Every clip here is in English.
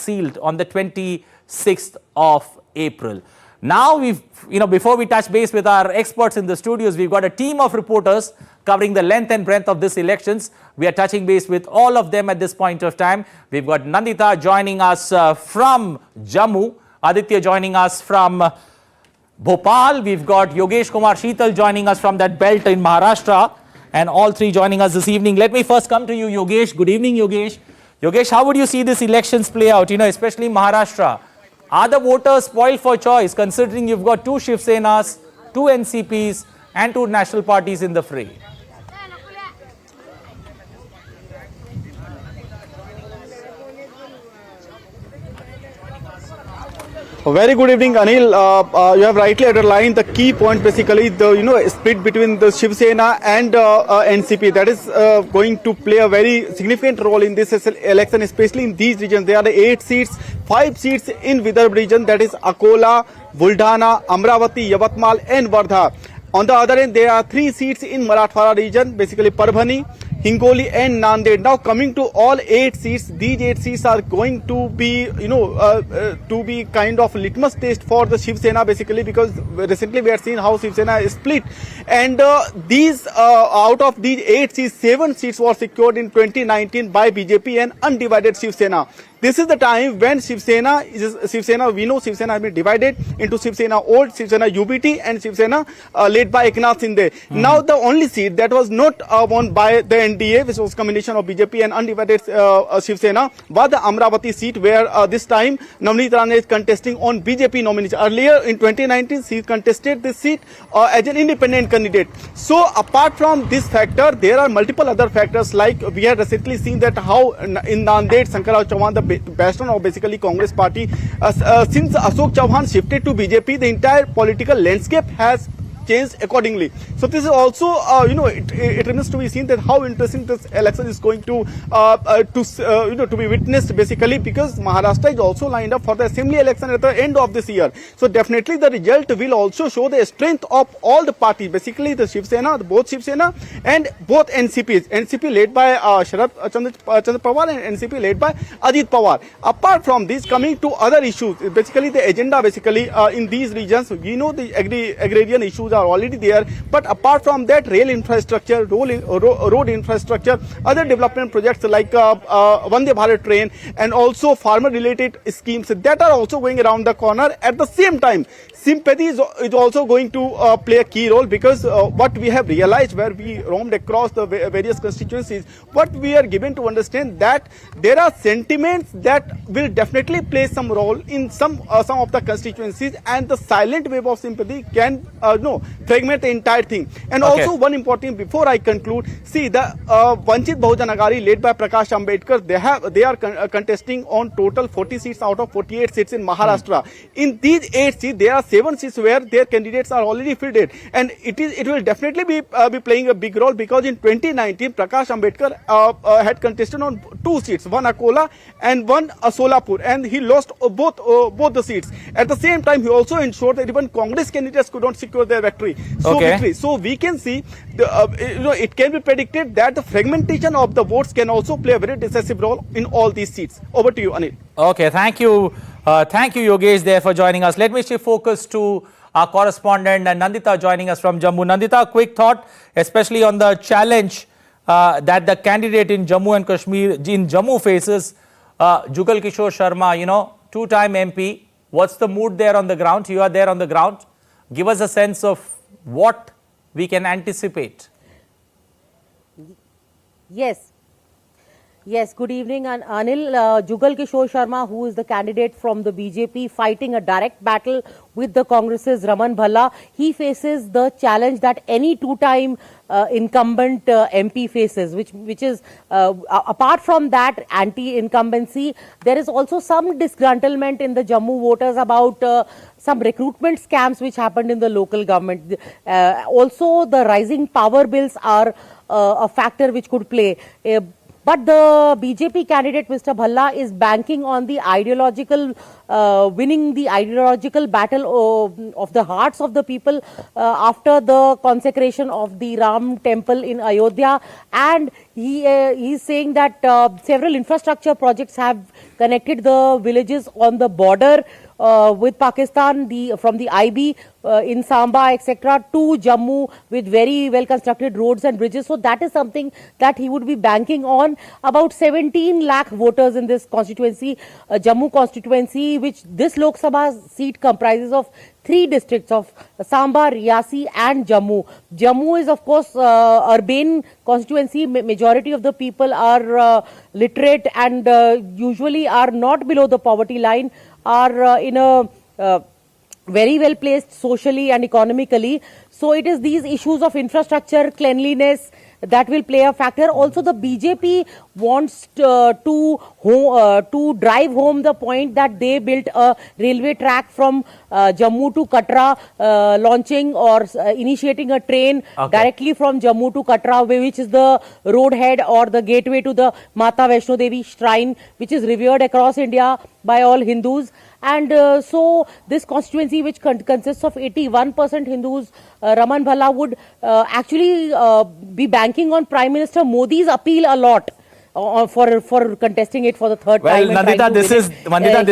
sealed on the 26th of April. Now before we touch base with our experts in the studios, we've got a team of reporters covering the length and breadth of this elections. We are touching base with all of them at this point of time. We've got Nandita joining us from Jammu, Aditya joining us from Bhopal. We've got Yogesh Kumar Sheetal joining us from that belt in Maharashtra, and all three joining us this evening. Let me first come to you, Yogesh. Good evening, Yogesh. Yogesh, how would you see this elections play out, especially Maharashtra? Are the voters spoiled for choice, considering you've got two Shiv Senas, two NCPs and two national parties in the fray? A very good evening, Anil. You have rightly underlined the key point, basically the split between the Shiv Sena and NCP. That is going to play a very significant role in this election, especially in these regions. There are 8 seats, 5 seats in Vidarbha region, that is Akola, Buldhana, Amravati, Yavatmal and Wardha. On the other end, there are 3 seats in Marathwada region, basically Parbhani, Hingoli and Nanded. Now coming to all 8 seats, these 8 seats are going to be, to be kind of litmus test for the Shiv Sena, basically, because recently we have seen how Shiv Sena is split. And out of these 8 seats, 7 seats were secured in 2019 by BJP and undivided Shiv Sena. This is the time when Shiv Sena, we know Shiv Sena has been divided into Shiv Sena Old, Shiv Sena UBT and Shiv Sena led by Eknath Shinde. Now the only seat that was not won by the NDA, which was combination of BJP and undivided Shiv Sena, was the Amravati seat, where this time Navneet Rana is contesting on BJP nomination. Earlier in 2019, she contested this seat as an independent candidate. So apart from this factor, there are multiple other factors, like we have recently seen that how in Nanded, Shankarrao Chauhan, the bastion of basically Congress party, since Ashok Chauhan shifted to BJP, the entire political landscape has changed accordingly. So this is also, it remains to be seen that how interesting this election is going to be witnessed, basically, because Maharashtra is also lined up for the assembly election at the end of this year. So definitely the result will also show the strength of all the parties, basically the Shiv Sena, both Shiv Sena and both NCPs. NCP led by Sharad Chandra Pawar and NCP led by Ajit Pawar. Apart from this, coming to other issues, basically the agenda, basically in these regions, we know the agrarian issues are already there, but apart from that, rail infrastructure, road infrastructure, other development projects like Vande Bharat train and also farmer related schemes that are also going around the corner. At the same time, sympathy is also going to play a key role, because what we have realized where we roamed across the various constituencies, what we are given to understand that there are sentiments that will definitely play some role in some of the constituencies, and the silent wave of sympathy can fragment the entire thing. And also one important, before I conclude, see the Vanchit Bahujan Aghadi led by Prakash Ambedkar, they are contesting on total 40 seats out of 48 seats in Maharashtra. In these 8 seats, there are 7 seats where their candidates are already fielded, and it will definitely be playing a big role, because in 2019 Prakash Ambedkar had contested on 2 seats, one Akola and one Solapur, and he lost both the seats. At the same time, he also ensured that even Congress candidates could not secure their victory. So we can see it can be predicted that the fragmentation of the votes can also play a very decisive role in all these seats. Over to you, Anil. Okay, thank you. Thank you, Yogesh, there for joining us. Let me shift focus to our correspondent Nandita joining us from Jammu. Nandita, quick thought, especially on the challenge that the candidate in Jammu and Kashmir, in Jammu faces, Jugal Kishore Sharma, two-time MP. What's the mood there on the ground? You are there on the ground. Give us a sense of what we can anticipate. Yes, good evening, Anil. Jugal Kishore Sharma, who is the candidate from the BJP, fighting a direct battle with the Congress's Raman Bhalla. He faces the challenge that any two-time incumbent MP faces, which is, apart from that anti-incumbency, there is also some disgruntlement in the Jammu voters about some recruitment scams which happened in the local government. Also, the rising power bills are a factor which could play. But the BJP candidate, Mr. Bhalla, is banking on the ideological, winning the ideological battle of the hearts of the people after the consecration of the Ram temple in Ayodhya. And he's saying that several infrastructure projects have connected the villages on the border with Pakistan, from the IB in Samba, etc., to Jammu with very well constructed roads and bridges. So that is something that he would be banking on. About 17 lakh voters in this constituency, Jammu constituency, which this Lok Sabha seat comprises of 3 districts of Samba, Riyasi and Jammu. Jammu is of course urban constituency. Majority of the people are literate and usually are not below the poverty line, are in a very well placed socially and economically. So it is these issues of infrastructure, cleanliness that will play a factor. Also, the BJP wants to drive home the point that they built a railway track from Jammu to Katra, launching or initiating a train directly from Jammu to Katra, which is the roadhead or the gateway to the Mata Vaishno Devi shrine, which is revered across India by all Hindus. And so this constituency, which consists of 81% Hindus, Raman Bhalla would actually be banking on Prime Minister Modi's appeal a lot for contesting it for the third well, time. Nandita, this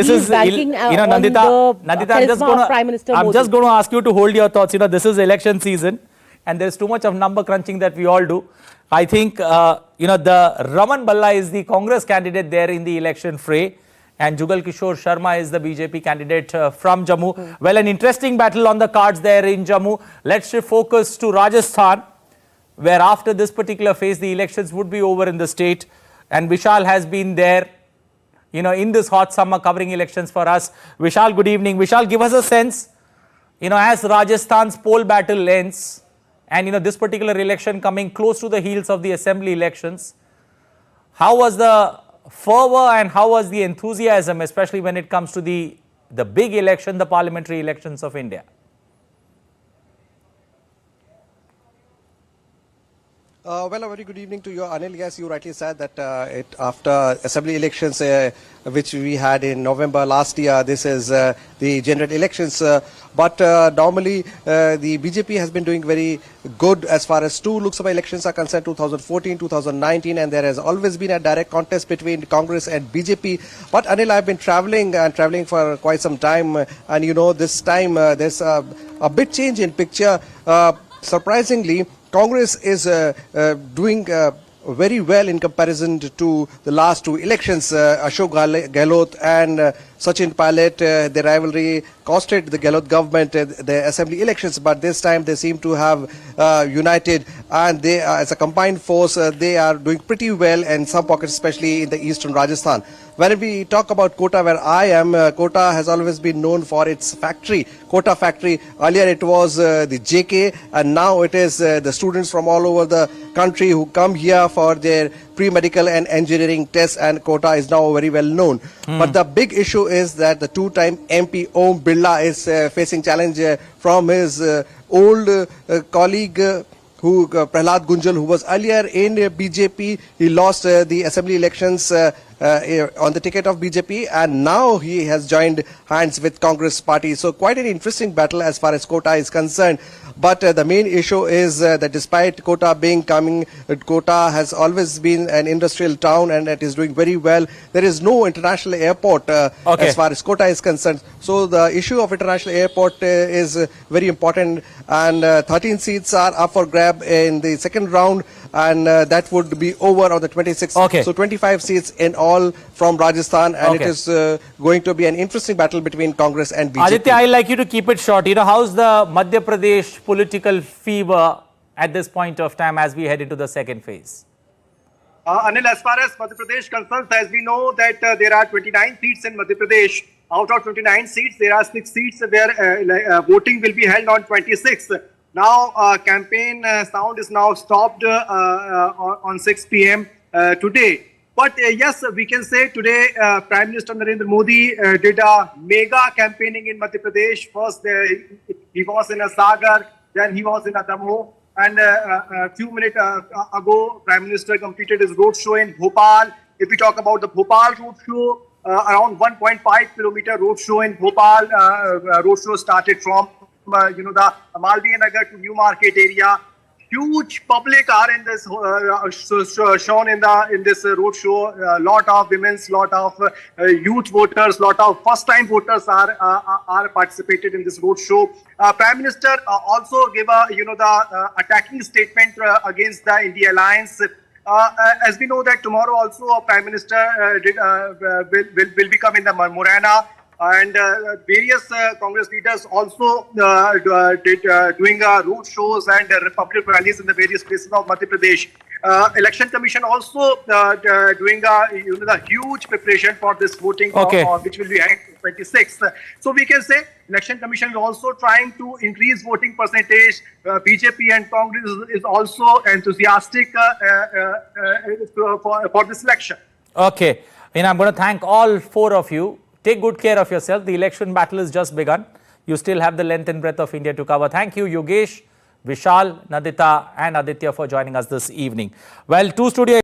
is banking Nandita, Prime Minister I'm Modi. just going to ask you to hold your thoughts. This is election season, and there's too much of number crunching that we all do. I think the Raman Bhalla is the Congress candidate there in the election fray, and Jugal Kishore Sharma is the BJP candidate from Jammu. Well, an interesting battle on the cards there in Jammu. Let's shift focus to Rajasthan, where after this particular phase, the elections would be over in the state. And Vishal has been there, in this hot summer covering elections for us. Vishal, good evening. Vishal, give us a sense, as Rajasthan's poll battle ends, and, this particular election coming close to the heels of the assembly elections, how was the fervor and how was the enthusiasm, especially when it comes to the big election, the parliamentary elections of India? Well, a very good evening to you, Anil. Yes, you rightly said that after assembly elections, which we had in November last year, this is the general elections. But normally, the BJP has been doing very good as far as 2 Lok Sabha elections are concerned, 2014, 2019, and there has always been a direct contest between Congress and BJP. But Anil, I've been traveling for quite some time, and this time there's a bit change in picture. Surprisingly, Congress is doing very well in comparison to the last 2 elections. Ashok Gehlot and Sachin Pilot, the rivalry costed the Gehlot government the assembly elections, but this time they seem to have united, and they, as a combined force, they are doing pretty well in some pockets, especially in the eastern Rajasthan. When we talk about Kota, where I am, Kota has always been known for its factory, Kota factory. Earlier it was the JK, and now it is the students from all over the country who come here for their pre-medical and engineering tests, and Kota is now very well known. But the big issue is that the 2-time MP Om Birla is facing challenge from his old colleague Prahlad Gunjal, who was earlier in BJP. He lost the assembly elections on the ticket of BJP, and now he has joined hands with Congress party. So quite an interesting battle as far as Kota is concerned. But the main issue is that despite Kota Kota has always been an industrial town, and it is doing very well. There is no international airport as far as Kota is concerned. So the issue of international airport is very important, and 13 seats are up for grab in the second round, and that would be over on the 26th. So 25 seats in all from Rajasthan, and it is going to be an interesting battle between Congress and BJP. Aditya, I'd like you to keep it short. How's the Madhya Pradesh political fever at this point of time as we head into the second phase? Anil, as far as Madhya Pradesh concerns, as we know that there are 29 seats in Madhya Pradesh. Out of 29 seats, there are 6 seats where voting will be held on 26. Now, campaign sound is now stopped on 6 p.m. Today. But yes, we can say today Prime Minister Narendra Modi did a mega campaigning in Madhya Pradesh. First, he was in a Sagar, then he was in a Damoh. And a few minutes ago, Prime Minister completed his road show in Bhopal. If we talk about the Bhopal road show, around 1.5 kilometer road show in Bhopal. Road show started from the Malviya Nagar to New Market area. huge public are in this shown in this road show. Lot of women's, lot of youth voters, lot of first-time voters are participated in this road show. Prime Minister also gave the attacking statement against the India Alliance. As we know that tomorrow also Prime Minister will become in the Morena, and various Congress leaders also doing road shows and public rallies in the various places of Madhya Pradesh. Election Commission also doing the huge preparation for this voting, Okay. which will be held 26th. So we can say Election Commission is also trying to increase voting percentage. BJP and Congress is also enthusiastic for this election. Okay. I'm going to thank all four of you. Take good care of yourself. The election battle has just begun. You still have the length and breadth of India to cover. Thank you, Yogesh, Vishal, Nadita and Aditya for joining us this evening. Well, two studio